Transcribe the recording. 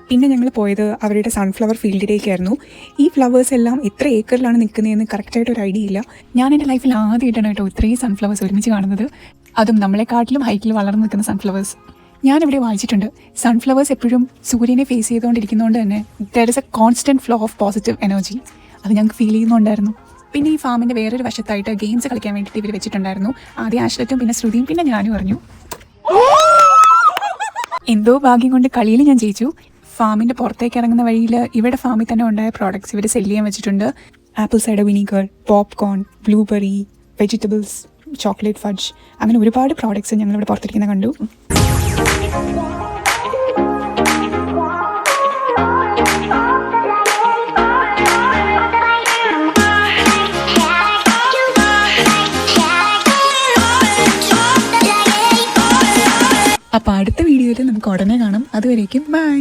പിന്നെ ഞങ്ങൾ പോയത് അവരുടെ സൺഫ്ലവർ ഫീൽഡിലേക്കായിരുന്നു. ഈ ഫ്ലവേഴ്സ് എല്ലാം എത്ര ഏക്കറിലാണ് നിൽക്കുന്നതെന്ന് കറക്റ്റായിട്ട് ഒരു ഐഡിയ ഇല്ല. ഞാൻ എൻ്റെ ലൈഫിൽ ആദ്യമായിട്ടാണ് കേട്ടോ ഇത്രയും സൺഫ്ലവേഴ്സ് ഒരുമിച്ച് കാണുന്നത്, അതും നമ്മളെക്കാട്ടിലും ഹൈറ്റിൽ വളർന്നു നിൽക്കുന്ന സൺഫ്ലവേഴ്സ്. ഞാനിവിടെ വായിച്ചിട്ടുണ്ട്, സൺഫ്ലവേഴ്സ് എപ്പോഴും സൂര്യനെ ഫേസ് ചെയ്തുകൊണ്ടിരിക്കുന്നതുകൊണ്ട് തന്നെ there is A constant flow of positive energy. അത് ഞങ്ങൾക്ക് ഫീൽ ചെയ്യുന്നുണ്ടായിരുന്നു. പിന്നെ ഈ ഫാമിൻ്റെ വേറൊരു വശത്തായിട്ട് ഗെയിംസ് കളിക്കാൻ വേണ്ടിയിട്ട് ഇവർ വെച്ചിട്ടുണ്ടായിരുന്നു. ആദ്യം ആഷ്ലറ്റും പിന്നെ ശ്രുതിയും പിന്നെ ഞാനും അറിഞ്ഞു. എന്തോ ഭാഗ്യം കൊണ്ട് കളിയിൽ ഞാൻ ജയിച്ചു. ഫാമിൻ്റെ പുറത്തേക്ക് ഇറങ്ങുന്ന വഴിയിൽ ഇവിടെ ഫാമിൽ തന്നെ ഉണ്ടായ പ്രോഡക്ട്സ് ഇവർ സെല് ചെയ്യാൻ വെച്ചിട്ടുണ്ട്. Apple cider vinegar, popcorn, blueberry, vegetables, chocolate fudge, അങ്ങനെ ഒരുപാട് പ്രോഡക്ട്സ് ഞങ്ങളിവിടെ പുറത്തിരിക്കുന്ന കണ്ടു. അപ്പോൾ അടുത്ത വീഡിയോയിൽ നമുക്ക് ഉടനെ കാണാം. അതുവരേക്കും ബൈ.